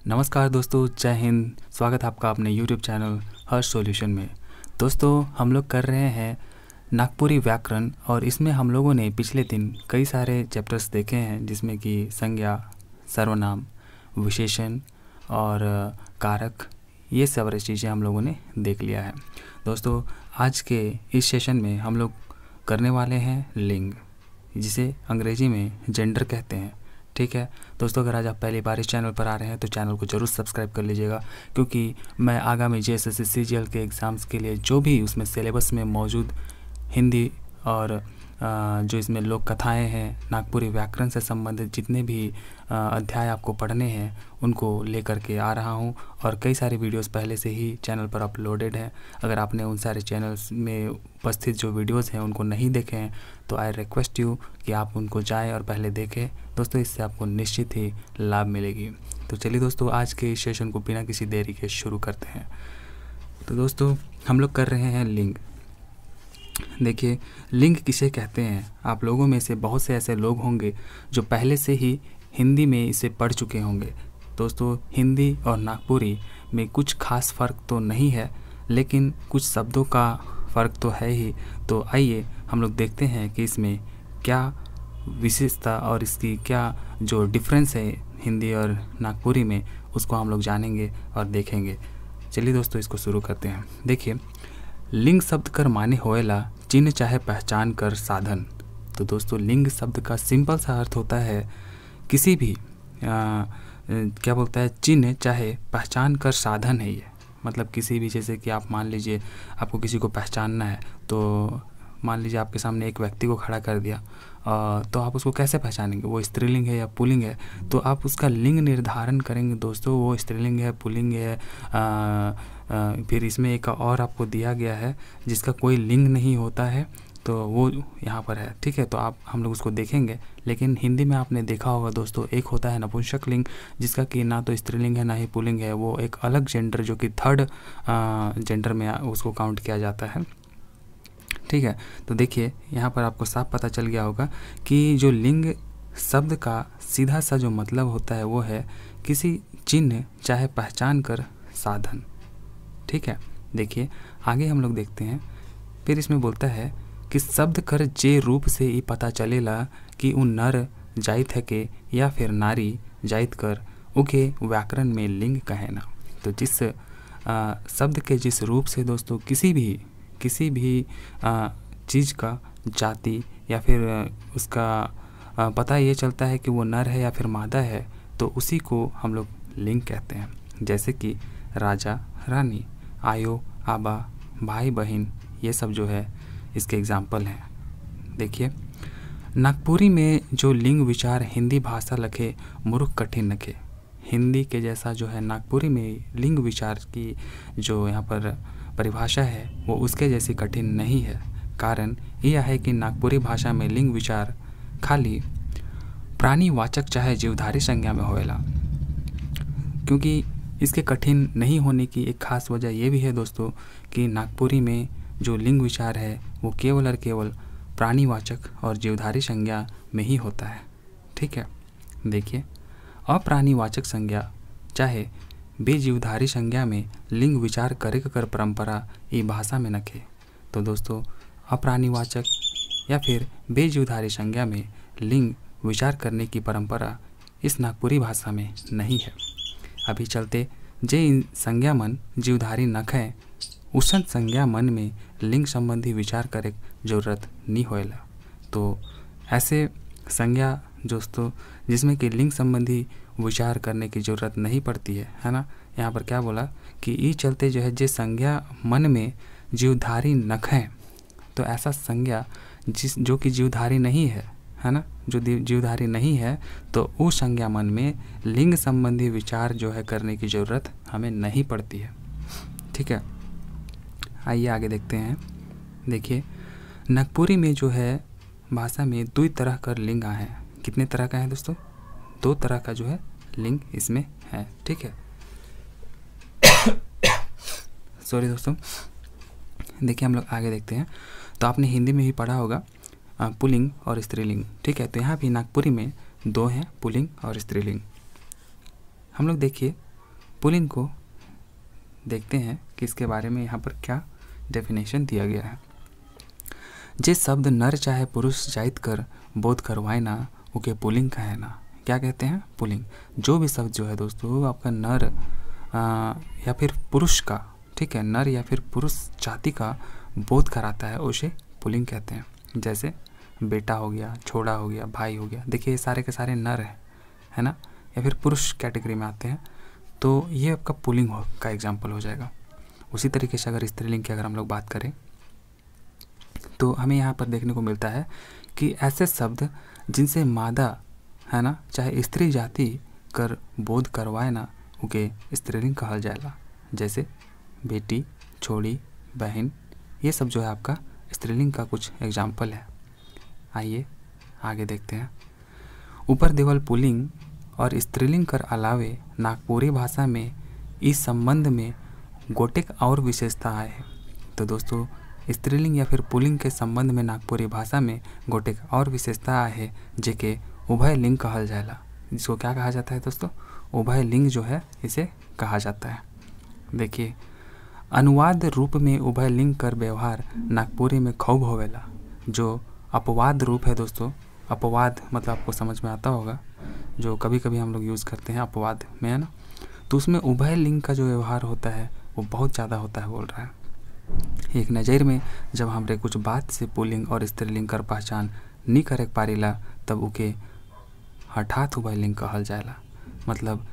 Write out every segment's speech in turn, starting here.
नमस्कार दोस्तों, जय हिंद। स्वागत है आपका अपने YouTube चैनल हर्ष सॉल्यूशन में। दोस्तों, हम लोग कर रहे हैं नागपुरी व्याकरण और इसमें हम लोगों ने पिछले दिन कई सारे चैप्टर्स देखे हैं, जिसमें कि संज्ञा, सर्वनाम, विशेषण और कारक, ये सारी चीज़ें हम लोगों ने देख लिया है। दोस्तों, आज के इस सेशन में हम लोग करने वाले हैं लिंग, जिसे अंग्रेजी में जेंडर कहते हैं। ठीक है दोस्तों, अगर आज आप पहली बार इस चैनल पर आ रहे हैं तो चैनल को ज़रूर सब्सक्राइब कर लीजिएगा, क्योंकि मैं आगामी JSSC CGL के एग्ज़ाम्स के लिए जो भी उसमें सिलेबस में मौजूद हिंदी और जो इसमें लोक कथाएँ हैं, नागपुरी व्याकरण से संबंधित जितने भी अध्याय आपको पढ़ने हैं उनको लेकर के आ रहा हूं। और कई सारे वीडियोस पहले से ही चैनल पर अपलोडेड हैं। अगर आपने उन सारे चैनल्स में उपस्थित जो वीडियोस हैं उनको नहीं देखे हैं तो आई रिक्वेस्ट यू कि आप उनको जाएं और पहले देखें। दोस्तों, इससे आपको निश्चित ही लाभ मिलेगी। तो चलिए दोस्तों, आज के इस सेशन को बिना किसी देरी के शुरू करते हैं। तो दोस्तों, हम लोग कर रहे हैं लिंग। देखिए, लिंग किसे कहते हैं? आप लोगों में से बहुत से ऐसे लोग होंगे जो पहले से ही हिंदी में इसे पढ़ चुके होंगे। दोस्तों, हिंदी और नागपुरी में कुछ खास फ़र्क तो नहीं है, लेकिन कुछ शब्दों का फ़र्क तो है ही। तो आइए हम लोग देखते हैं कि इसमें क्या विशेषता और इसकी क्या जो डिफरेंस है हिंदी और नागपुरी में, उसको हम लोग जानेंगे और देखेंगे। चलिए दोस्तों, इसको शुरू करते हैं। देखिए, लिंग शब्द कर माने होएला चिन्ह चाहे पहचान कर साधन। तो दोस्तों, लिंग शब्द का सिंपल सा अर्थ होता है किसी भी क्या बोलता है, चिन्ह चाहे पहचान कर साधन है ये। मतलब किसी भी, जैसे कि आप मान लीजिए आपको किसी को पहचानना है, तो मान लीजिए आपके सामने एक व्यक्ति को खड़ा कर दिया, तो आप उसको कैसे पहचानेंगे, वो स्त्रीलिंग है या पुल्लिंग है? तो आप उसका लिंग निर्धारण करेंगे दोस्तों, वो स्त्रीलिंग है, पुल्लिंग है। फिर इसमें एक और आपको दिया गया है जिसका कोई लिंग नहीं होता है, तो वो यहाँ पर है। ठीक है, तो हम लोग उसको देखेंगे। लेकिन हिंदी में आपने देखा होगा दोस्तों, एक होता है नपुंसक लिंग, जिसका कि ना तो स्त्रीलिंग है ना ही पुल्लिंग है। वो एक अलग जेंडर, जो कि थर्ड जेंडर में उसको काउंट किया जाता है। ठीक है, तो देखिए यहाँ पर आपको साफ पता चल गया होगा कि जो लिंग शब्द का सीधा सा जो मतलब होता है वो है किसी चिन्ह चाहे पहचान कर साधन। ठीक है, देखिए आगे हम लोग देखते हैं। फिर इसमें बोलता है कि शब्द कर जे रूप से ही पता चलेला कि उन नर जाइत है के या फिर नारी जाइत कर उके व्याकरण में लिंग कहे ना। तो जिस शब्द के जिस रूप से दोस्तों किसी भी चीज़ का जाति या फिर उसका पता ये चलता है कि वो नर है या फिर मादा है, तो उसी को हम लोग लिंग कहते हैं। जैसे कि राजा, रानी, आयो, आबा, भाई, बहन, ये सब जो है इसके एग्जाम्पल हैं। देखिए, नागपुरी में जो लिंग विचार हिंदी भाषा लखे मूर्ख कठिन नखे। हिंदी के जैसा जो है नागपुरी में लिंग विचार की जो यहाँ पर परिभाषा है वो उसके जैसी कठिन नहीं है। कारण यह है कि नागपुरी भाषा में लिंग विचार खाली प्राणीवाचक चाहे जीवधारी संज्ञा में होएला। क्योंकि इसके कठिन नहीं होने की एक खास वजह ये भी है दोस्तों कि नागपुरी में जो लिंग विचार है वो केवल और केवल प्राणीवाचक और जीवधारी संज्ञा में ही होता है। ठीक है, देखिए, अप्राणीवाचक संज्ञा चाहे बेजीवधारी संज्ञा में लिंग विचार करे कर परंपरा ई भाषा में नखे। तो दोस्तों, अप्राणीवाचक या फिर बेजीवधारी संज्ञा में लिंग विचार करने की परंपरा इस नागपुरी भाषा में नहीं है। अभी चलते जे इन संज्ञा मन जीवधारी नखे उसन संज्ञा मन में लिंग संबंधी विचार करे जरूरत नहीं होएला। तो ऐसे संज्ञा दोस्तों जिसमें कि लिंग संबंधी विचार करने की ज़रूरत नहीं पड़ती है ना। यहाँ पर क्या बोला कि ई चलते जो है जे संज्ञा मन में जीवधारी नख है, तो ऐसा संज्ञा जो कि जीवधारी नहीं है ना, जो जीवधारी नहीं है, तो उस संज्ञा मन में लिंग संबंधी विचार जो है करने की ज़रूरत हमें नहीं पड़ती है। ठीक है, आइए आगे देखते हैं। देखिए, नागपुरी में जो है भाषा में दो तरह का लिंग है। कितने तरह का है दोस्तों? 2 तरह का जो है लिंग इसमें है। ठीक है, सॉरी दोस्तों। देखिए, हम लोग आगे देखते हैं। तो आपने हिंदी में भी पढ़ा होगा पुल्लिंग और स्त्रीलिंग। ठीक है, तो यहाँ भी नागपुरी में दो हैं, पुल्लिंग और स्त्रीलिंग। हम लोग देखिए पुल्लिंग को देखते हैं कि इसके बारे में यहाँ पर क्या डेफिनेशन दिया गया है। जे शब्द नर चाहे पुरुष जाइत कर बोध करवाए ना, उके पुल्लिंग कहे ना। क्या कहते हैं? पुल्लिंग। जो भी शब्द जो है दोस्तों आपका नर या फिर पुरुष का, ठीक है, नर या फिर पुरुष जाति का बोध कराता है उसे पुल्लिंग कहते हैं। जैसे बेटा हो गया, छोड़ा हो गया, भाई हो गया। देखिए ये सारे के सारे नर हैं, है ना, या फिर पुरुष कैटेगरी में आते हैं, तो ये आपका पुल्लिंग का एग्जाम्पल हो जाएगा। उसी तरीके से अगर स्त्रीलिंग की अगर हम लोग बात करें तो हमें यहाँ पर देखने को मिलता है कि ऐसे शब्द जिनसे मादा, है ना, चाहे स्त्री जाति कर बोध करवाए ना, उके स्त्रीलिंग कहा जाएगा। जैसे बेटी, छोड़ी, बहन, ये सब जो है आपका स्त्रीलिंग का कुछ एग्जाम्पल है। आइए आगे देखते हैं। ऊपर देवल पुल्लिंग और स्त्रीलिंग कर अलावे नागपुरी भाषा में इस संबंध में गोटेक और विशेषताएं है। तो दोस्तों स्त्रीलिंग या फिर पुल्लिंग के संबंध में नागपुरी भाषा में गोटेक और विशेषता है जेके उभय लिंग कहल जाएगा। जिसको क्या कहा जाता है दोस्तों? उभय लिंग जो है इसे कहा जाता है। देखिए अनुवाद रूप में उभय लिंग कर व्यवहार नागपुरी में खूब होवेला। जो अपवाद रूप है दोस्तों, अपवाद मतलब आपको समझ में आता होगा, जो कभी कभी हम लोग यूज़ करते हैं अपवाद में, है ना, तो उसमें उभय लिंग का जो व्यवहार होता है वो बहुत ज़्यादा होता है, बोल रहा है। एक नज़र में जब हमरे कुछ बात से पुल्लिंग और स्त्रीलिंग कर पहचान नहीं करे पारीला तब उके हठात उभय लिंग कहल जाएला। मतलब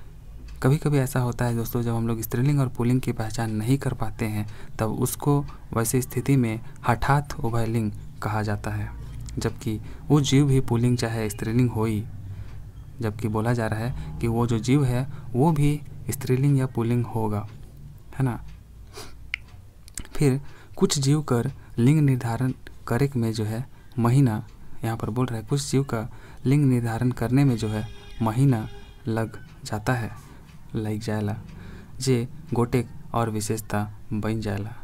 कभी कभी ऐसा होता है दोस्तों, जब हम लोग स्त्रीलिंग और पुल्लिंग की पहचान नहीं कर पाते हैं तब उसको वैसी स्थिति में हठात उभय लिंग कहा जाता है। जबकि वो जीव भी पुल्लिंग चाहे स्त्रीलिंग हो ही, जबकि बोला जा रहा है कि वो जो जीव है वो भी स्त्रीलिंग या पुल्लिंग होगा, है ना। फिर कुछ जीव कर लिंग निर्धारण करे में जो है महीना, यहाँ पर बोल रहा है कुछ जीव का लिंग निर्धारण करने में जो है महीना लग जाता है, लग जाएला, जे गोटेक और विशेषता बन जाएला,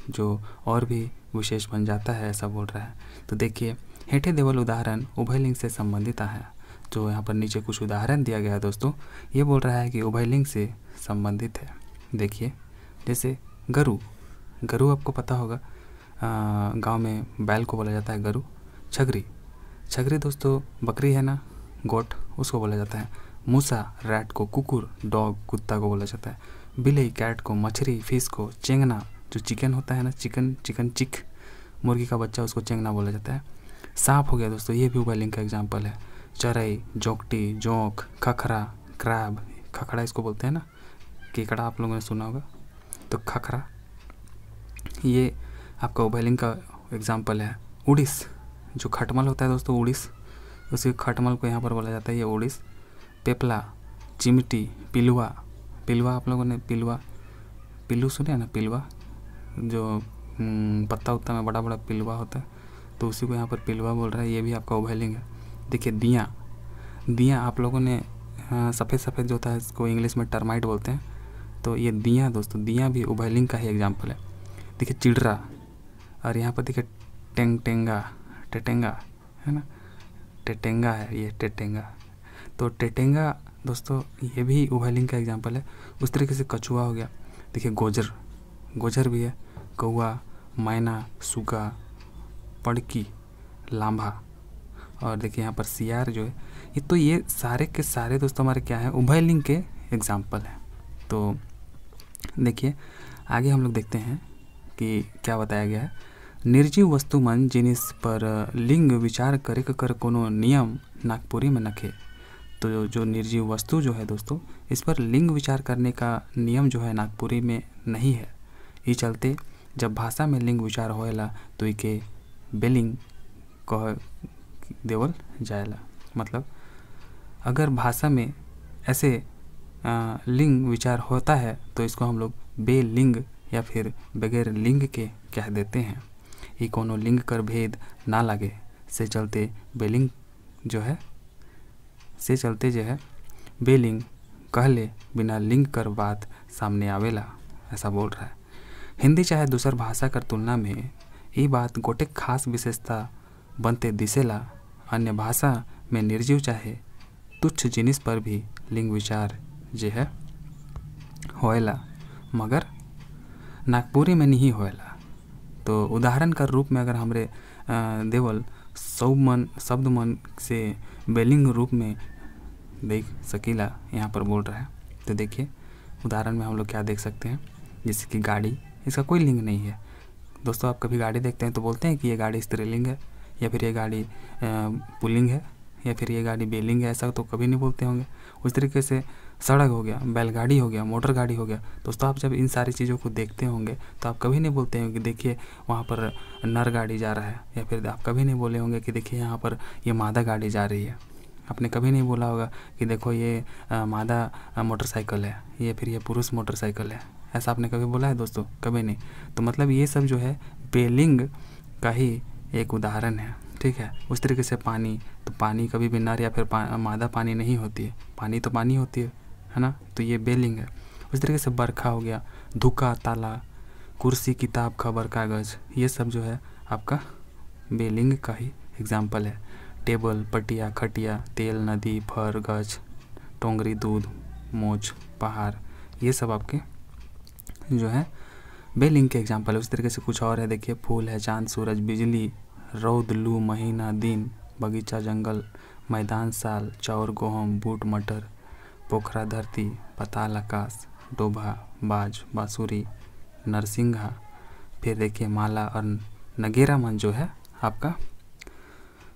जो और भी विशेष बन जाता है, ऐसा बोल रहा है। तो देखिए हेठे देवल उदाहरण उभय लिंग से संबंधित है। जो यहाँ पर नीचे कुछ उदाहरण दिया गया है दोस्तों, ये बोल रहा है कि उभय लिंग से संबंधित है। देखिए जैसे गरु, गरु आपको पता होगा, गांव में बैल को बोला जाता है गरु। छगरी, छगरी दोस्तों बकरी है ना, गोट, उसको बोला जाता है। मूसा रैट को, कुकुर डॉग कुत्ता को बोला जाता है। बिल्ली कैट को, मछली फिश को, चेंगना जो चिकन होता है ना, चिकन चिक मुर्गी का बच्चा, उसको चेंगना बोला जाता है। सांप हो गया दोस्तों, ये भी उभय लिंग का एग्जाम्पल है। चरई, जोकटी, जोंक, खखरा, क्रैब, खखड़ा इसको बोलते हैं ना, केकड़ा आप लोगों ने सुना होगा, तो खखरा ये आपका उभय लिंग का एग्जाम्पल है। उड़ीस जो खटमल होता है दोस्तों, उड़ीस, उसी खटमल को यहाँ पर बोला जाता है ये उड़ीस। पेपला, चिमटी, पिलुआ, पिलुआ आप लोगों ने पिल्लू सुने हैं ना, पिलुआ जो पत्ता उत्ता में बड़ा बड़ा पिलुआ होता है, तो उसी को यहाँ पर पिलुआ बोल रहा है, ये भी आपका उभय लिंग है। देखिए दिया, दिया आप लोगों ने सफ़ेद सफ़ेद जो होता है इसको इंग्लिश में टर्माइट बोलते हैं, तो ये दिया दोस्तों, दिया भी उभय लिंग का ही एग्जाम्पल है। देखिए चिड़रा, और यहाँ पर देखिए टेंगा, टेटेंगा है ना, टेटेंगा है ये, टेटेंगा, तो टेटेंगा दोस्तों ये भी उभय लिंग का एग्जाम्पल है। उस तरीके से कछुआ हो गया। देखिए गोजर, गोजर भी है। कौआ, मैना, सुगा, पड़की, लांभा, और देखिए यहाँ पर सियार जो है, ये तो ये सारे के सारे दोस्तों हमारे क्या है, उभय लिंग के एग्जाम्पल हैं। तो देखिए आगे हम लोग देखते हैं कि क्या बताया गया है। निर्जीव वस्तु मन जिनिस पर लिंग विचार करे कर कोनो नियम नागपुरी में नखे। तो जो निर्जीव वस्तु जो है दोस्तों, इस पर लिंग विचार करने का नियम जो है नागपुरी में नहीं है। इस चलते जब भाषा में लिंग विचार होएला तो इके बेलिंग कह देवल जाएला। मतलब अगर भाषा में ऐसे लिंग विचार होता है तो इसको हम लोग बेलिंग या फिर बगैर लिंग के कह देते हैं। ये कोनो लिंग कर भेद ना लगे से चलते बेलिंग जो है, से चलते जो है बेलिंग कहले बिना लिंग कर बात सामने आवेला, ऐसा बोल रहा है। हिंदी चाहे दूसर भाषा कर तुलना में ये बात गोटे खास विशेषता बनते दिसेला। अन्य भाषा में निर्जीव चाहे तुच्छ जिनिस पर भी लिंग विचार जे है होएला, मगर नागपुरी में नहीं होएला। तो उदाहरण का रूप में अगर हमरे देवल शब्द मन से बेलिंग रूप में देख सकीला, यहाँ पर बोल रहा है। तो देखिए उदाहरण में हम लोग क्या देख सकते हैं, जैसे कि गाड़ी, इसका कोई लिंग नहीं है। दोस्तों आप कभी गाड़ी देखते हैं तो बोलते हैं कि ये गाड़ी स्त्रीलिंग है, या फिर ये गाड़ी पुल्लिंग है, या फिर ये गाड़ी बेलिंग है, ऐसा तो कभी नहीं बोलते होंगे। उस तरीके से सड़क हो गया, बैलगाड़ी हो गया, मोटर गाड़ी हो गया। दोस्तों आप जब इन सारी चीज़ों को देखते होंगे तो आप कभी नहीं बोलते होंगे कि देखिए वहाँ पर नर गाड़ी जा रहा है, या फिर आप कभी नहीं बोले होंगे कि देखिए यहाँ पर ये मादा गाड़ी जा रही है। आपने कभी नहीं बोला होगा कि देखो ये मादा मोटरसाइकिल है, ये फिर ये पुरुष मोटरसाइकिल है। ऐसा आपने कभी बोला है दोस्तों? कभी नहीं। तो मतलब ये सब जो है बेलिंग का ही एक उदाहरण है, ठीक है। उस तरीके से पानी, तो पानी कभी भी नर या फिर मादा पानी नहीं होती है, पानी तो पानी होती है ना, तो ये बेलिंग है। उस तरीके से बरखा हो गया, धुका, ताला, कुर्सी, किताब, खबर, कागज़, ये सब जो है आपका बेलिंग का ही एग्जाम्पल है। टेबल, पटिया, खटिया, तेल, नदी, फर, गज, टोंगरी, दूध, मोच, पहाड़, ये सब आपके जो है बेलिंग के एग्जाम्पल है। उस तरीके से कुछ और है, देखिए फूल है, चांद, सूरज, बिजली, रौद, लू, महीना, दिन, बगीचा, जंगल, मैदान, साल, चाउर, गेहूं, बूट, मटर, पोखरा, धरती, पताल, आकाश, डोभा, बाज, बांसुरी, नरसिंघा, फिर देखिए माला और नगेरा मन जो है आपका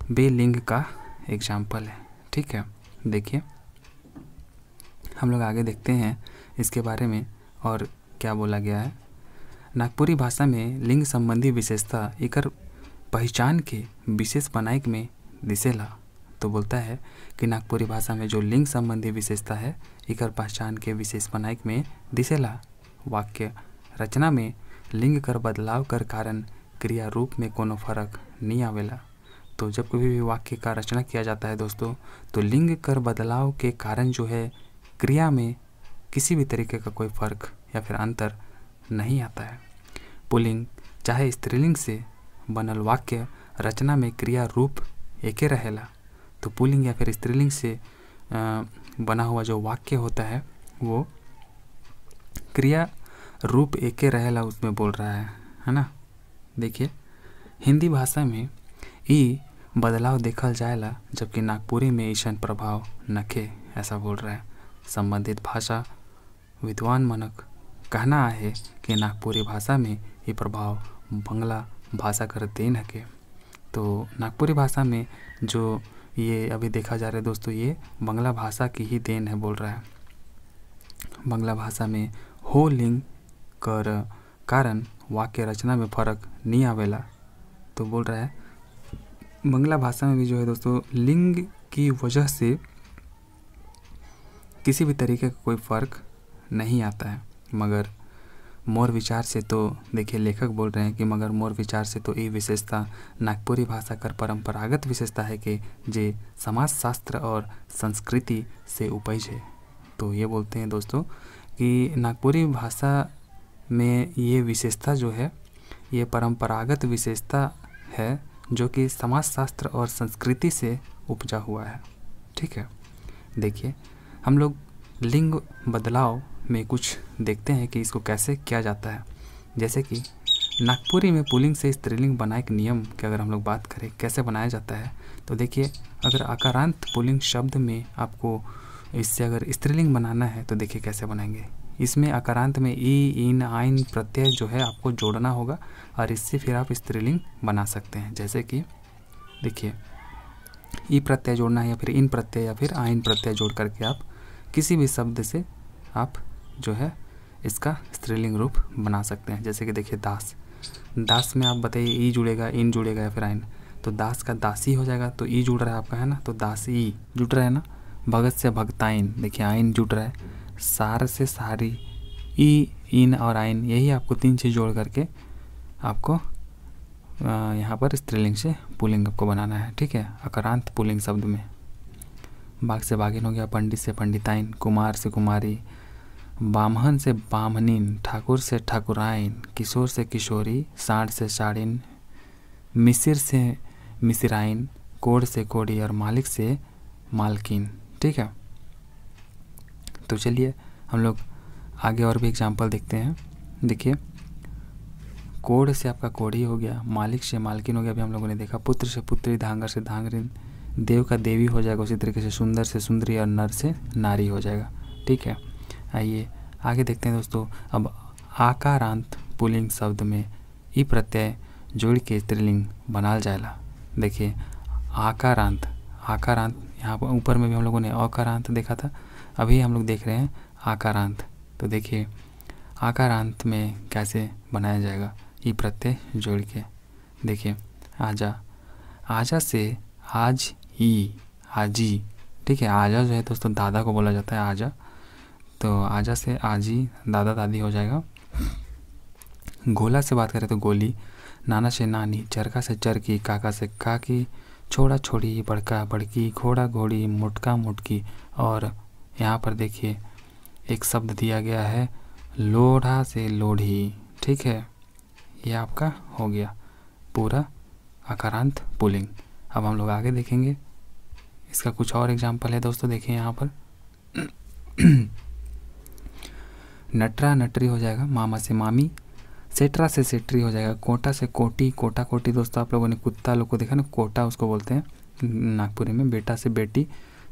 बेलिंग का एग्जाम्पल है, ठीक है। देखिए हम लोग आगे देखते हैं इसके बारे में और क्या बोला गया है। नागपुरी भाषा में लिंग संबंधी विशेषता एकर पहचान के विशेष बनाइक में दिसेला। तो बोलता है कि नागपुरी भाषा में जो लिंग संबंधी विशेषता है एकर पहचान के विशेष बनाइक में दिसेला। वाक्य रचना में लिंग कर बदलाव कर कारण क्रिया रूप में कोनो फर्क नहीं आवेला। तो जब कभी भी वाक्य का रचना किया जाता है दोस्तों, तो लिंग कर बदलाव के कारण जो है क्रिया में किसी भी तरीके का कोई फर्क या फिर अंतर नहीं आता है। पुल्लिंग चाहे स्त्रीलिंग से बनल वाक्य रचना में क्रिया रूप एके रहेला। तो पुल्लिंग या फिर स्त्रीलिंग से बना हुआ जो वाक्य होता है वो क्रिया रूप एके रहेला, उसमें बोल रहा है ना। देखिए हिंदी भाषा में ई बदलाव देखल जाएला, जबकि नागपुरी में ईशन प्रभाव नखे, ऐसा बोल रहा है। संबंधित भाषा विद्वान मनक कहना है कि नागपुरी भाषा में ये प्रभाव बंगला भाषा कर देन हके। तो नागपुरी भाषा में जो ये अभी देखा जा रहा है दोस्तों, ये बंगला भाषा की ही देन है, बोल रहा है। बंगला भाषा में हो लिंग कर कारण वाक्य रचना में फर्क नहीं आवेला। तो बोल रहा है बंगला भाषा में भी जो है दोस्तों लिंग की वजह से किसी भी तरीके का कोई फ़र्क नहीं आता है। मगर मोर विचार से, तो देखिए लेखक बोल रहे हैं कि मगर मोर विचार से तो ये विशेषता नागपुरी भाषा कर परंपरागत विशेषता है कि जे समाजशास्त्र और संस्कृति से उपज है। तो ये बोलते हैं दोस्तों कि नागपुरी भाषा में ये विशेषता जो है ये परंपरागत विशेषता है जो कि समाजशास्त्र और संस्कृति से उपजा हुआ है, ठीक है। देखिए हम लोग लिंग बदलाव में कुछ देखते हैं कि इसको कैसे किया जाता है। जैसे कि नागपुरी में पुल्लिंग से स्त्रीलिंग बनाए के नियम की अगर हम लोग बात करें कैसे बनाया जाता है, तो देखिए अगर आकारांत पुल्लिंग शब्द में आपको इससे अगर स्त्रीलिंग बनाना है तो देखिए कैसे बनाएंगे। इसमें आकारांत में ई, इन, आइन प्रत्यय जो है आपको जोड़ना होगा और इससे फिर आप स्त्रीलिंग बना सकते हैं। जैसे कि देखिए ई प्रत्यय जोड़ना है या फिर इन प्रत्यय या फिर आइन प्रत्यय जोड़ करके आप किसी भी शब्द से आप जो है इसका स्त्रीलिंग रूप बना सकते हैं। जैसे कि देखिए दास, दास में आप बताइए ई जुड़ेगा, इन जुड़ेगा या फिर आइन, तो दास का दासी हो जाएगा। तो ई जुड़ रहा है आपका, है ना, तो दासी जुड़ रहा है ना। भगत से भगताइन, देखिए आइन जुड़ रहा है। सार से सारी, ई, इन और आइन, यही आपको तीन चीज़ जोड़ करके आपको यहाँ पर स्त्रीलिंग से पुल्लिंग आपको बनाना है, ठीक है, आकारांत पुल्लिंग शब्द में। बाघ से बाघिन हो गया, पंडित से पंडिताइन, कुमार से कुमारी, बामहन से बामहनिन, ठाकुर से ठाकुराइन, किशोर से किशोरी, साढ़ से साड़िन, मिसिर से मिसिराइन, कोढ़ से कोढ़ी और मालिक से मालकिन, ठीक है। तो चलिए हम लोग आगे और भी एग्जाम्पल देखते हैं। देखिए, कोढ़ से आपका कोढ़ी हो गया, मालिक से मालकिन हो गया, अभी हम लोगों ने देखा। पुत्र से पुत्री, धांगर से धांगरिन, देव का देवी हो जाएगा। उसी तरीके से सुंदर से सुंदरी और नर से नारी हो जाएगा। ठीक है, आइए आगे देखते हैं दोस्तों। अब आकारांत पुल्लिंग शब्द में ई प्रत्यय जोड़ के स्त्रीलिंग बनाल जाएला। देखिए, आकारांत, आकारांत यहाँ पर ऊपर में भी हम लोगों ने अकारांत देखा था, अभी हम लोग देख रहे हैं आकारांत। तो देखिए आकारांत में कैसे बनाया जाएगा ई प्रत्यय जोड़ के। देखिए, आजा, आजा से आज ही, आजी। ठीक है, आजा जो है दोस्तों दादा को बोला जाता है आजा, तो आजा से आजी, दादा दादी हो जाएगा। गोला से बात करें तो गोली, नाना से नानी, चरखा से चरखी, काका से काकी, छोड़ा छोड़ी, बड़का बड़की, घोड़ा घोड़ी, मुटका मुटकी। और यहाँ पर देखिए एक शब्द दिया गया है लोढ़ा से लोढ़ी। ठीक है, ये आपका हो गया पूरा आकारांत पुल्लिंग। अब हम लोग आगे देखेंगे, इसका कुछ और एग्जाम्पल है दोस्तों। देखिए यहाँ पर नटरा नटरी हो जाएगा, मामा से मामी, सेटरा से सेटरी हो जाएगा, कोटा से कोटी, कोटा कोटी दोस्तों आप लोगों ने कुत्ता लोग को देखा ना, कोटा उसको बोलते हैं नागपुरी में। बेटा से बेटी,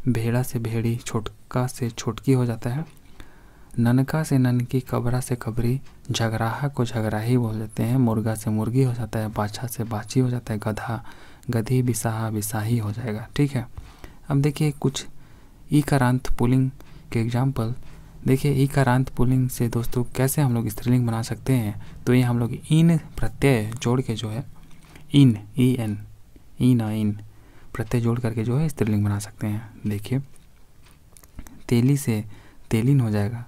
भेड़ा से भेड़ी, छोटका से छोटकी हो जाता है। ननका से ननकी, कबरा से कबरी, झगराहा को झगराही बोल देते हैं। मुर्गा से मुर्गी हो जाता है, बाछा से बाछी हो जाता है, गधा गधी, बिसाहा बिसाही हो जाएगा। ठीक है, अब देखिए कुछ ईकारांत पुल्लिंग के एग्जाम्पल। देखिए ईकारांत पुल्लिंग से दोस्तों कैसे हम लोग स्त्रीलिंग बना सकते हैं। तो ये हम लोग इन प्रत्यय जोड़ के जो है इन, ई एन, इन इन प्रत्यय जोड़ करके जो है स्त्रीलिंग बना सकते हैं। देखिए, तेली से तेलिन हो जाएगा,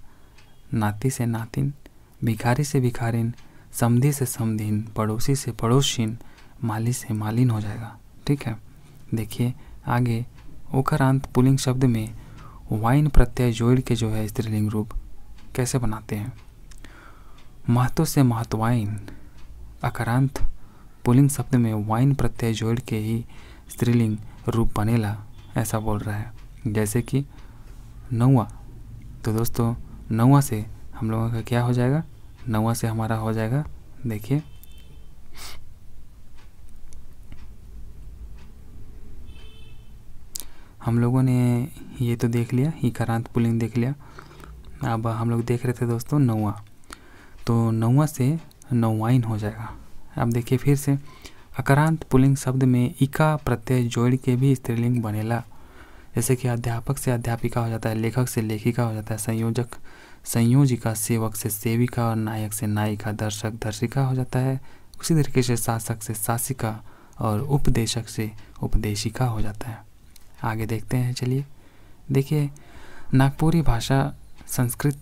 नाती से नातिन, भिखारी से भिखारिन, समधी से समधीन, पड़ोसी से पड़ोसिन, माली से मालिन हो जाएगा। ठीक है, देखिए आगे ओकारांत पुल्लिंग शब्द में वाइन प्रत्यय जोड़ के जो है स्त्रीलिंग रूप कैसे बनाते हैं। महतो से महतवाइन, अकारांत पुल्लिंग शब्द में वाइन प्रत्यय जोड़ के ही स्त्रीलिंग रूप बनेला, ऐसा बोल रहा है। जैसे कि नौवा, तो दोस्तों नौवा से हम लोगों का क्या हो जाएगा, नौवा से हमारा हो जाएगा, देखिए हम लोगों ने ये तो देख लिया, ईकारांत पुल्लिंग देख लिया। अब हम लोग देख रहे थे दोस्तों नौवा, तो नौवा से नौवाइन हो जाएगा। अब देखिए फिर से अकारांत पुल्लिंग शब्द में इका प्रत्यय जोड़ के भी स्त्रीलिंग बनेला। जैसे कि अध्यापक से अध्यापिका हो जाता है, लेखक से लेखिका हो जाता है, संयोजक संयोजिका, सेवक से सेविका और नायक से नायिका, दर्शक दर्शिका हो जाता है। उसी तरीके से शासक से शासिका और उपदेशक से उपदेशिका हो जाता है। आगे देखते हैं, चलिए देखिए नागपुरी भाषा संस्कृत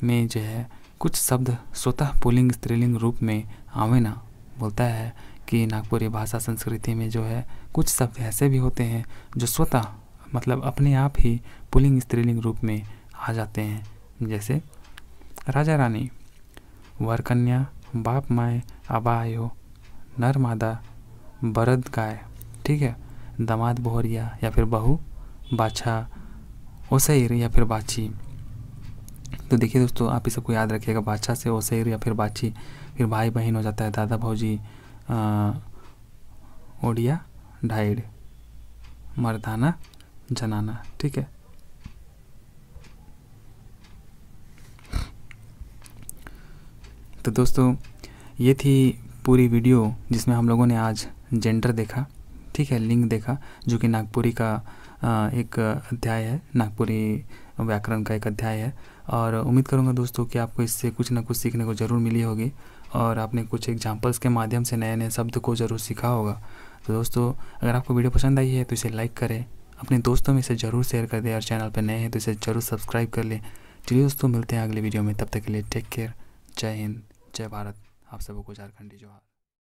में जो है कुछ शब्द स्वतः पुल्लिंग स्त्रीलिंग रूप में आवे ना, बोलता है कि नागपुरी भाषा संस्कृति में जो है कुछ शब्द ऐसे भी होते हैं जो स्वतः मतलब अपने आप ही पुल्लिंग स्त्रीलिंग रूप में आ जाते हैं। जैसे राजा रानी, वर कन्या, बाप माए, आबा आयो, नर मादा, बरद गाय। ठीक है, दामाद बोहरिया या फिर बहू, बाछा, ओसैर या फिर बाछी। तो देखिए दोस्तों आप इस सबको याद रखिएगा, बाछा से ओसैर या फिर बाछी। फिर भाई बहन हो जाता है, दादा भौजी, ओडिया ढाइड, मर्दाना जनाना। ठीक है, तो दोस्तों ये थी पूरी वीडियो जिसमें हम लोगों ने आज जेंडर देखा। ठीक है, लिंग देखा, जो कि नागपुरी का एक अध्याय है, नागपुरी व्याकरण का एक अध्याय है। और उम्मीद करूँगा दोस्तों कि आपको इससे कुछ ना कुछ सीखने को ज़रूर मिली होगी और आपने कुछ एग्जांपल्स के माध्यम से नए नए शब्द को ज़रूर सीखा होगा। तो दोस्तों अगर आपको वीडियो पसंद आई है तो इसे लाइक करें, अपने दोस्तों में इसे ज़रूर शेयर कर दें और चैनल पर नए हैं तो इसे ज़रूर सब्सक्राइब कर लें। चलिए दोस्तों मिलते हैं अगले वीडियो में, तब तक के लिए टेक केयर, जय हिंद, जय भारत। आप सबको झारखंडी जोहार।